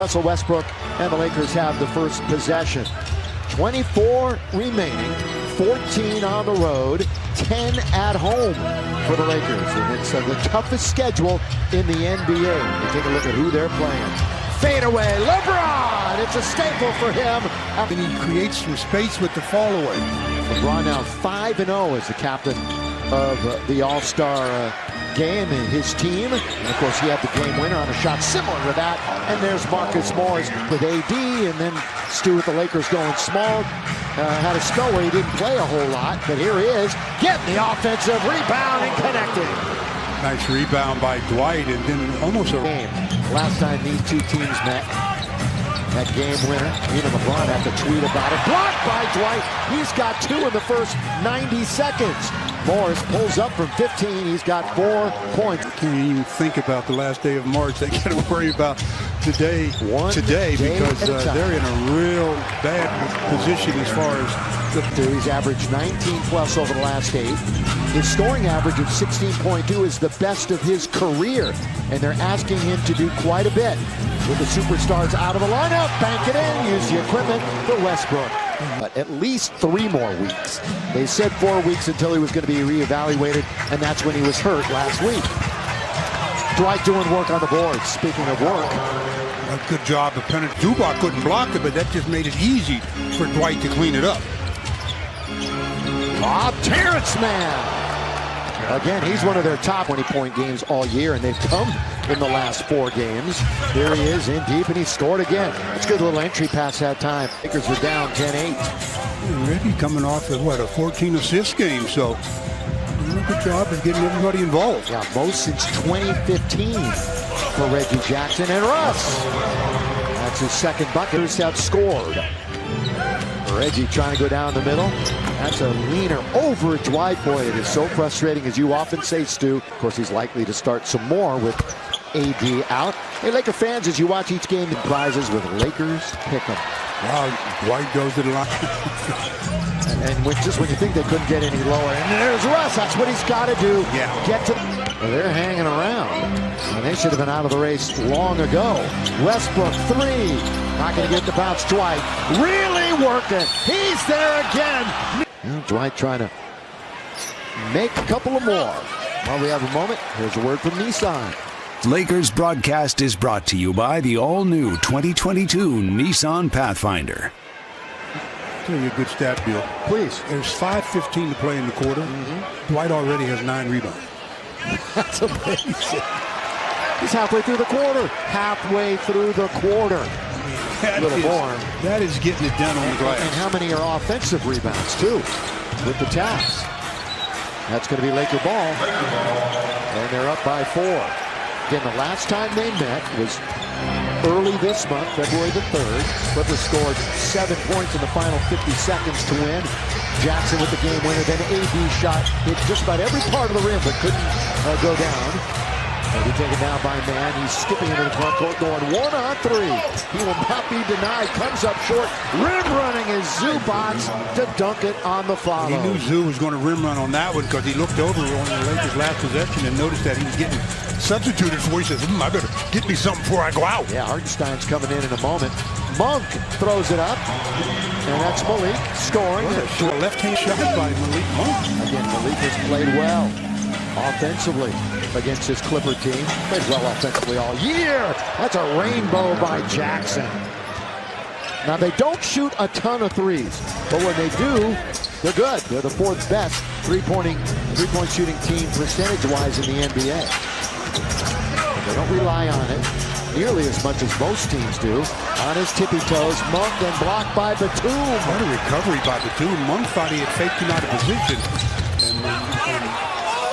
Russell Westbrook and the Lakers have the first possession. 24 remaining, 14 on the road, 10 at home for the Lakers. And it's the toughest schedule in the NBA. You take a look at who they're playing. Fadeaway, LeBron! It's a staple for him. And he creates some space with the fall away. LeBron now 5-0 as the captain of the All-Star game in his team. And of course, he had the game winner on a shot similar to that. And there's Marcus Morris with AD, and then Stu with the Lakers going small. Had a spell where he didn't play a whole lot, but here he is getting the offensive rebound and connecting. Nice rebound by Dwight, and then almost a game. Last time these two teams met, that game winner, even LeBron had to tweet about it. Blocked by Dwight. He's got 2 in the first 90 seconds. Morris pulls up from 15. He's got 4 points. Can't even think about the last day of March. They got to worry about today because they're in a real bad position as far as the He's averaged 19 plus over the last 8. His scoring average of 16.2 is the best of his career, and they're asking him to do quite a bit. With the superstars out of the lineup, bank it in, use the equipment for Westbrook. But at least 3 more weeks. They said 4 weeks until he was going to be reevaluated, and that's when he was hurt last week. Dwight doing work on the board. Speaking of work, a good job of penetration. Zubac couldn't block it, but that just made it easy for Dwight to clean it up. Terrence Mann. Again, he's one of their top 20-point games all year, and they've come in the last 4 games. Here he is in deep, and he scored again. It's a good little entry pass that time. Lakers were down 10-8. Reggie coming off of, a 14-assist game, so doing a good job of getting everybody involved. Yeah, most since 2015 for Reggie Jackson. And Russ, that's his second bucket. He's outscored. Reggie trying to go down the middle. That's a leaner over Dwight. Boy, it is so frustrating, as you often say, Stu. Of course, he's likely to start some more with AD out. Hey, Laker fans, as you watch each game, the prizes with Lakers Pick'em. Wow, Dwight goes to the line. and when you think they couldn't get any lower. And there's Russ. That's what he's got to do. Yeah. Get to... Well, they're hanging around. And they should have been out of the race long ago. Westbrook 3. Not going to get the bounce. Dwight really working. He's there again. Well, Dwight trying to make a couple of more. While we have a moment, here's a word from Nissan. Lakers broadcast is brought to you by the all-new 2022 Nissan Pathfinder. I'll tell you a good stat, Bill. Please. There's 5:15 to play in the quarter. Dwight already has 9 rebounds. That's amazing. He's halfway through the quarter. Halfway through the quarter. A little more. That is getting it done on the glass. And how many are offensive rebounds, too, with the taps? That's going to be Laker ball. And they're up by 4. Again, the last time they met was early this month, February the 3rd. Clippers scored 7 points in the final 50 seconds to win. Jackson with the game winner. Then AD shot hit just about every part of the rim, but couldn't go down. He'll be taken down by Mann. He's skipping into the front court, going 1-on-3. He will not be denied. Comes up short. Rim running is Zubac to dunk it on the follow. He knew Zoo was going to rim run on that one because he looked over on the Lakers' last possession and noticed that he was getting substituted for. He says, I better get me something before I go out. Yeah, Hartenstein's coming in a moment. Monk throws it up. And that's Malik scoring. A left-hand shot by Malik Monk. Again, Malik has played well offensively against his Clipper team. Played well offensively all year. That's a rainbow by Jackson. Now, they don't shoot a ton of threes, but when they do, they're good. They're the 4th best three-point shooting team percentage-wise in the NBA. But they don't rely on it nearly as much as most teams do. On his tippy toes, Monk, then blocked by Batum. What a recovery by Batum. Monk thought he had faked him out of position. And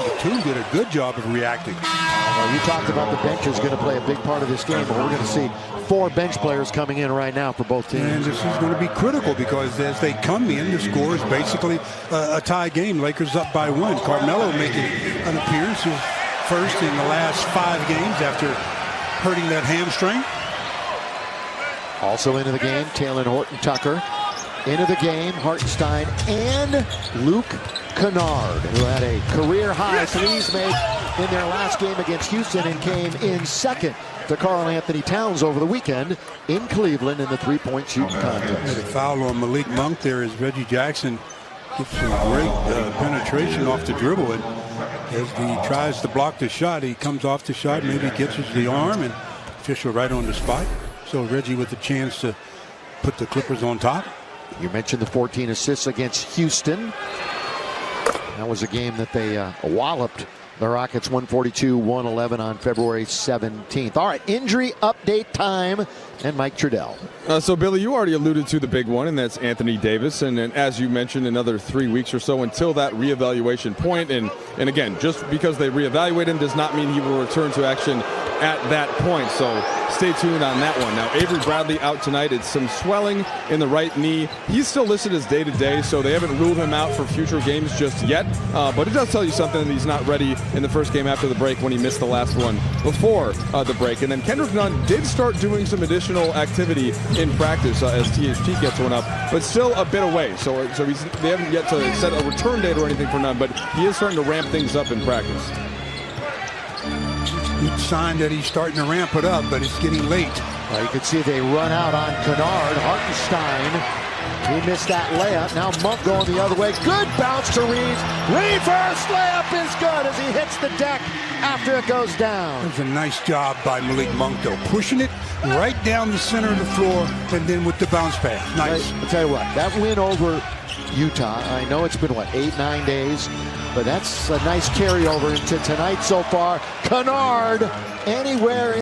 Batum did a good job of reacting. Well, you talked about the bench is going to play a big part of this game, but we're going to see 4 bench players coming in right now for both teams. And this is going to be critical because as they come in, the score is basically a tie game. Lakers up by 1. Carmelo making an appearance, his first in the last 5 games after hurting that hamstring. Also into the game, Taylor Horton-Tucker. Into the game, Hartenstein and Luke Kennard, who had a career high threes made in their last game against Houston and came in second to Karl Anthony Towns over the weekend in Cleveland in the three-point shooting contest. The foul on Malik Monk there as Reggie Jackson gets some great penetration off the dribble. And as he tries to block the shot, he comes off the shot, maybe catches the arm, and official right on the spot. So Reggie with the chance to put the Clippers on top. You mentioned the 14 assists against Houston. That was a game that they walloped the Rockets 142-111 on February 17th. All right, injury update time, and Mike Trudell. So, Billy, you already alluded to the big one, and that's Anthony Davis. And as you mentioned, another 3 weeks or so until that reevaluation point. And again, just because they reevaluate him does not mean he will return to action at that point. So stay tuned on that one. Now, Avery Bradley out tonight. It's some swelling in the right knee. He's still listed as day-to-day, so they haven't ruled him out for future games just yet. But it does tell you something that he's not ready in the first game after the break when he missed the last one before the break. And then Kendrick Nunn did start doing some additional activity in practice as THT gets one up, but still a bit away. So they haven't yet to set a return date or anything for Nunn, but he is starting to ramp things up in practice. Good sign that he's starting to ramp it up, but it's getting late. Well, you can see they run out on Kennard. Hartenstein, he missed that layup. Now Monk going the other way. Good bounce to Reeves. Reeves first layup is good as he hits the deck after it goes down. It was a nice job by Malik Monk, though, pushing it right down the center of the floor and then with the bounce pass. Nice. I'll tell you what, that win over Utah, I know it's been, 8-9 days, but that's a nice carryover into tonight so far. Kennard, anywhere